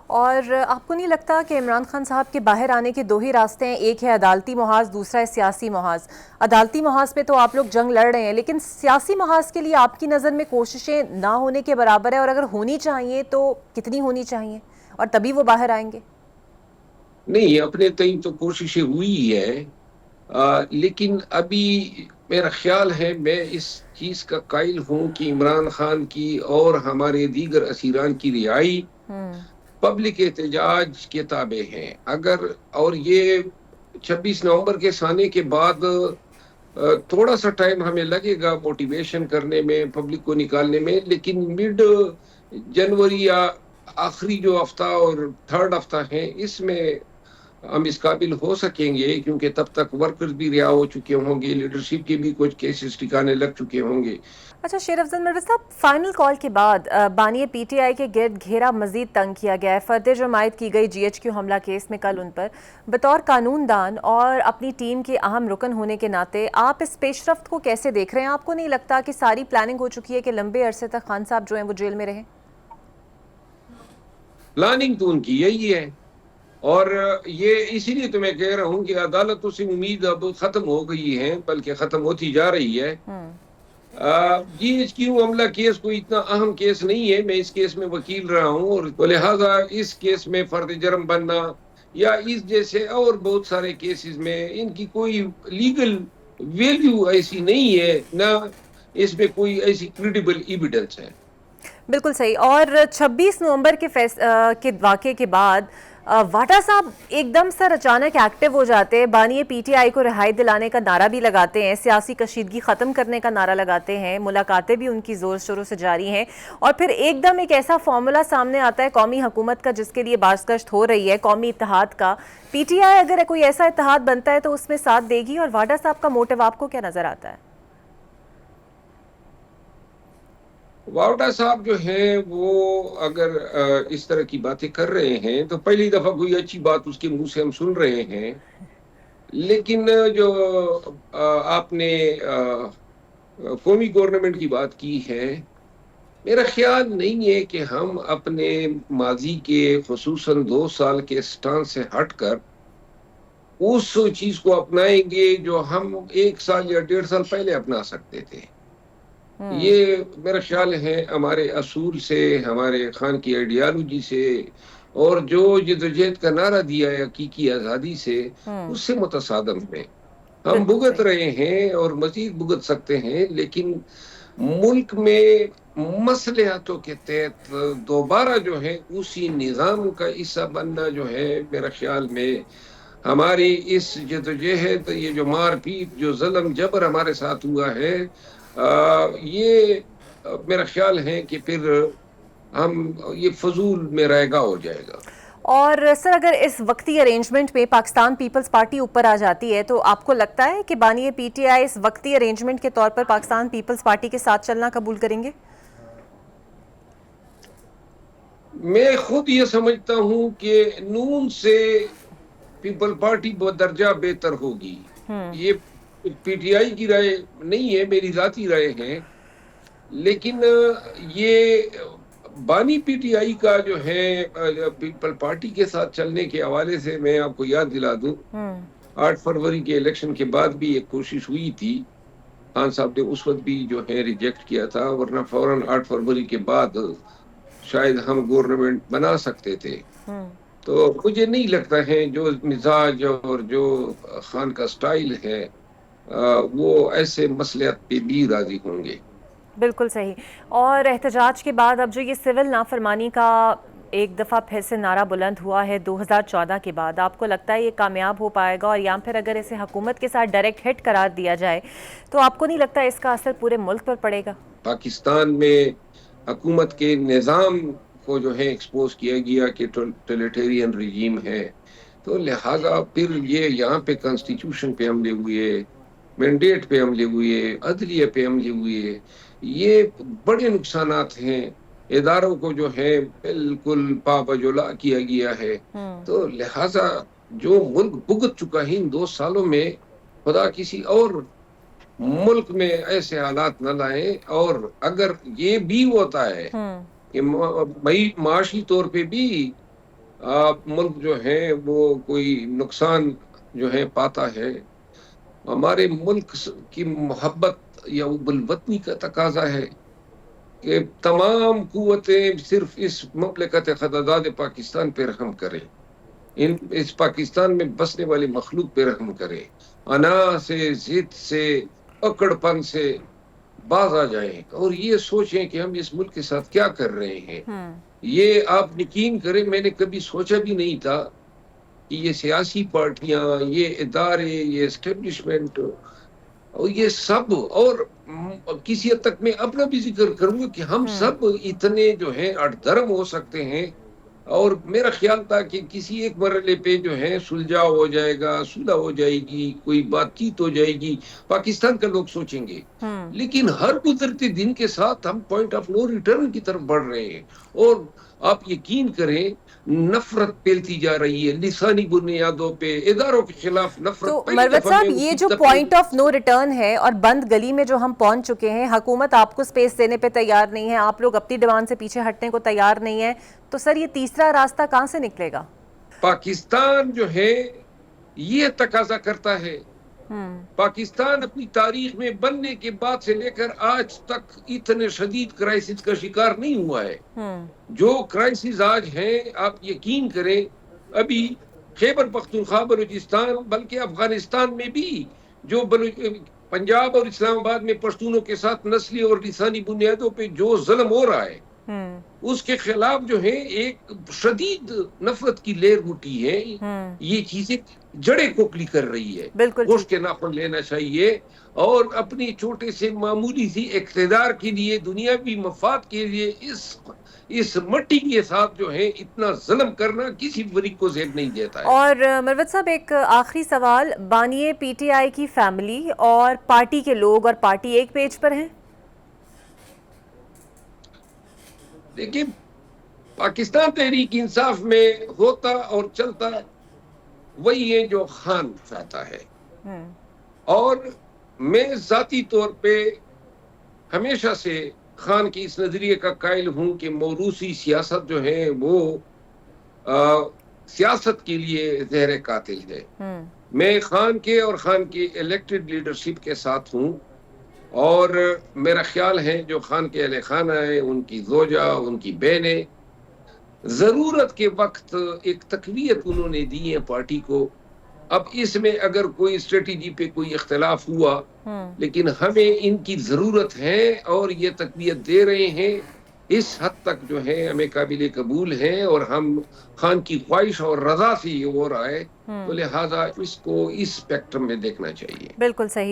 اور آپ کو نہیں لگتا کہ عمران خان صاحب کے باہر آنے کے دو ہی راستے ہیں، ایک ہے عدالتی محاذ، دوسرا ہے سیاسی محاذ؟ عدالتی محاذ پہ تو آپ لوگ جنگ لڑ رہے ہیں، لیکن سیاسی محاذ کے لیے آپ کی نظر میں کوششیں نہ ہونے کے برابر ہے، اور اگر ہونی چاہیے تو کتنی ہونی چاہیے، اور تبھی وہ باہر آئیں گے؟ نہیں، اپنے تئیں تو کوششیں ہوئی ہے، لیکن ابھی میرا خیال ہے، میں اس چیز کا قائل ہوں کہ عمران خان کی اور ہمارے دیگر اسیران کی رہائی پبلک احتجاج کے تابع ہیں۔ اگر اور یہ 26 نومبر کے سانے کے بعد تھوڑا سا ٹائم ہمیں لگے گا موٹیویشن کرنے میں، پبلک کو نکالنے میں، لیکن مڈ جنوری یا آخری جو ہفتہ اور تھرڈ ہفتہ ہے، اس میں ہم اس قابل ہو سکیں گے، کیونکہ تب تک ورکرز بھی رہا ہو چکے ہوں گے، لیڈرشپ کے بھی کچھ کیسز ٹھکانے لگ چکے ہوں گے۔ اچھا شیر افضل مرزا صاحب، فائنل کال کے بعد بانی پی ٹی آئی کے گرد گھیرا مزید تنگ کیا گیا ہے، فرد جرم عائد کی گئی جی ایچ کیو حملہ کیس میں کل ان پر بطور قانون دان اور اپنی ٹیم کے اہم رکن ہونے کے ناطے آپ اس پیش رفت کو کیسے دیکھ رہے ہیں؟ آپ کو نہیں لگتا کہ ساری پلاننگ ہو چکی ہے کہ لمبے عرصے تک خان صاحب جو ہیں وہ جیل میں رہیں؟ پلاننگ تو ان کی یہی ہے، اور یہ اسی لیے تو میں کہہ رہا ہوں کہ عدالتوں سے امید اب ختم ہو گئی ہے، بلکہ ختم ہوتی جا رہی ہے۔ جی ایچ کیو معاملہ کیس کوئی اتنا اہم کیس نہیں ہے، میں اس کیس میں وکیل رہا ہوں، اور لہٰذا اس کیس میں فرد جرم بننا یا اس جیسے اور بہت سارے کیسز میں ان کی کوئی لیگل ویلیو ایسی نہیں ہے، نہ اس میں کوئی ایسی کریڈیبل ایویڈنس ہے۔ بالکل صحیح۔ اور 26 نومبر کے واقعے کے بعد واٹا صاحب ایک دم سر اچانک ایکٹیو ہو جاتے ہیں، بانی پی ٹی آئی کو رہائی دلانے کا نعرہ بھی لگاتے ہیں، سیاسی کشیدگی ختم کرنے کا نعرہ لگاتے ہیں، ملاقاتیں بھی ان کی زور شروع سے جاری ہیں، اور پھر ایک دم ایک ایسا فارمولا سامنے آتا ہے قومی حکومت کا جس کے لیے بازگشت ہو رہی ہے، قومی اتحاد کا۔ پی ٹی آئی اگر کوئی ایسا اتحاد بنتا ہے تو اس میں ساتھ دے گی، اور واٹا صاحب کا موٹو آپ کو کیا نظر آتا ہے؟ واؤڈا صاحب جو ہیں وہ اگر اس طرح کی باتیں کر رہے ہیں تو پہلی دفعہ کوئی اچھی بات اس کے منہ سے ہم سن رہے ہیں، لیکن جو آپ نے قومی گورنمنٹ کی بات کی ہے، میرا خیال نہیں ہے کہ ہم اپنے ماضی کے خصوصاً 2 سال کے سٹانس سے ہٹ کر اس چیز کو اپنائیں گے جو ہم 1 سال یا 1.5 سال پہلے اپنا سکتے تھے۔ یہ میرا خیال ہے ہمارے اصول سے، ہمارے خان کی آئیڈیالوجی سے، اور جو جدوجہد کا نعرہ دیا ہے حقیقی آزادی سے، اس سے متصادم ہے۔ ہم بالکل بھگت صحیح۔ رہے ہیں اور مزید بھگت سکتے ہیں، لیکن ملک میں مصلحتوں کے تحت دوبارہ جو ہے اسی نظام کا حصہ بننا جو ہے، میرا خیال میں ہماری اس جدوجہد، یہ جو مار پیٹ، جو ظلم جبر ہمارے ساتھ ہوا ہے، یہ میرا خیال ہے کہ پھر ہم یہ فضول میں رائگاں ہو جائے گا۔ اور سر اگر اس وقتی ارینجمنٹ میں پاکستان پیپلز پارٹی اوپر آ جاتی ہے تو آپ کو لگتا ہے کہ بانی پی ٹی آئی اس وقتی ارینجمنٹ کے طور پر پاکستان پیپلز پارٹی کے ساتھ چلنا قبول کریں گے؟ میں خود یہ سمجھتا ہوں کہ نون سے پیپل پارٹی بہت درجہ بہتر ہوگی۔ یہ پی ٹی آئی کی رائے نہیں ہے، میری ذاتی رائے ہے، لیکن یہ بانی پی ٹی آئی کا جو ہے پیپل پارٹی کے ساتھ چلنے کے حوالے سے میں آپ کو یاد دلا دوں، 8 فروری کے الیکشن کے بعد بھی ایک کوشش ہوئی تھی، خان صاحب نے اس وقت بھی جو ہے ریجیکٹ کیا تھا، ورنہ فوراً 8 فروری کے بعد شاید ہم گورنمنٹ بنا سکتے تھے۔ تو مجھے نہیں لگتا ہے جو مزاج اور جو خان کا سٹائل ہے وہ ایسے مصلحت پہ بھی راضی ہوں گے۔ بالکل صحیح۔ اور احتجاج کے بعد اب جو یہ سول نافرمانی کا ایک دفعہ پھر سے نعرہ بلند ہوا ہے 2014 کے بعد، آپ کو لگتا ہے یہ کامیاب ہو پائے گا؟ اور یا پھر اگر اسے حکومت کے ساتھ ڈائریکٹ ہٹ قرار دیا جائے تو آپ کو نہیں لگتا اس کا اثر پورے ملک پر پڑے گا؟ پاکستان میں حکومت کے نظام کو جو ہے ایکسپوز کیا گیا کہ ٹوٹلیٹیرین رجیم ہے، تو لہٰذا پھر یہ یہاں پہ کانسٹیٹیوشن پہ حملے ہوئے، مینڈیٹ پہ حملے ہوئے، عدلیہ پہ حملے ہوئے، یہ بڑے نقصانات ہیں، اداروں کو جو ہے بالکل پابجولا کیا گیا ہے۔ تو لہٰذا جو ملک بھگت چکا ہے ان 2 سالوں میں، خدا کسی اور ملک میں ایسے حالات نہ لائیں۔ اور اگر یہ بھی ہوتا ہے کہ معاشی طور پہ بھی ملک جو ہے وہ کوئی نقصان جو ہے پاتا ہے. ہمارے ملک کی محبت یا بالوطنی کا تقاضا ہے کہ تمام قوتیں صرف اس مملکت خداداد پاکستان پہ رحم کریں، اس پاکستان میں بسنے والی مخلوق پہ رحم کریں، انا سے ضد سے اکڑ پن سے باز آ جائیں اور یہ سوچیں کہ ہم اس ملک کے ساتھ کیا کر رہے ہیں. یہ آپ یقین کریں میں نے کبھی سوچا بھی نہیں تھا کہ یہ سیاسی پارٹیاں، یہ ادارے، یہ اسٹیبلشمنٹ اور یہ سب، اور کسی حد تک میں اپنا بھی ذکر کروں گا کہ ہم سب اتنے جو ہیں اڑدھرم ہو سکتے ہیں. اور میرا خیال تھا کہ کسی ایک مرحلے پہ جو ہے سلجھاؤ ہو جائے گا، صلح ہو جائے گی، کوئی بات چیت ہو جائے گی، پاکستان کا لوگ سوچیں گے. لیکن ہر گزرتے دن کے ساتھ ہم پوائنٹ آف نو ریٹرن کی طرف بڑھ رہے ہیں. اور آپ یقین کریں نفرت پھیلتی جا رہی ہے لسانی بنیادوں پہ، اداروں کے خلاف نفرت. تو مروت صاحب یہ جو پوائنٹ آف نو ریٹرن ہے اور بند گلی میں جو ہم پہنچ چکے ہیں، حکومت آپ کو سپیس دینے پہ تیار نہیں ہے، آپ لوگ اپنی ڈیمانڈ سے پیچھے ہٹنے کو تیار نہیں ہے، تو سر یہ تیسرا راستہ کہاں سے نکلے گا؟ پاکستان جو ہے یہ تقاضا کرتا ہے. پاکستان اپنی تاریخ میں بننے کے بعد سے لے کر آج تک اتنے شدید کرائسس کا شکار نہیں ہوا ہے. جو کرائسس آج ہیں آپ یقین کریں، ابھی خیبر پختونخوا بلوچستان بلکہ افغانستان میں بھی جو پنجاب اور اسلام آباد میں پشتونوں کے ساتھ نسلی اور لسانی بنیادوں پہ جو ظلم ہو رہا ہے اس کے خلاف جو ہے ایک شدید نفرت کی لہر اٹھی ہے. یہ چیزیں جڑیں کھوکھلی کر رہی ہے. گوشت کے ناخن لینا چاہیے اور اپنی چھوٹے سے معمولی سی اقتدار کے لیے، دنیاوی مفاد کے لیے اس مٹی کے ساتھ جو ہے اتنا ظلم کرنا کسی فریق کو زیب نہیں دیتا ہے. اور مروت صاحب ایک آخری سوال، بانی پی ٹی آئی کی فیملی اور پارٹی کے لوگ اور پارٹی ایک پیج پر ہیں؟ دیکھیں پاکستان تحریک انصاف میں ہوتا اور چلتا وہی ہے جو خان چاہتا ہے. اور میں ذاتی طور پہ ہمیشہ سے خان کی اس نظریے کا قائل ہوں کہ موروثی سیاست جو ہے وہ سیاست کے لیے زہر قاتل ہے. میں خان کے اور خان کی الیکٹڈ لیڈرشپ کے ساتھ ہوں، اور میرا خیال ہے جو خان کے اہل خانہ ہیں، ان کی زوجہ، ان کی بہنیں، ضرورت کے وقت ایک تقویت انہوں نے دی ہے پارٹی کو. اب اس میں اگر کوئی اسٹریٹجی پہ کوئی اختلاف ہوا لیکن ہمیں ان کی ضرورت ہے اور یہ تقویت دے رہے ہیں، اس حد تک جو ہے ہمیں قابل قبول ہے اور ہم خان کی خواہش اور رضا سے یہ ہو رہا ہے، تو لہٰذا اس کو اس اسپیکٹرم میں دیکھنا چاہیے. بالکل صحیح.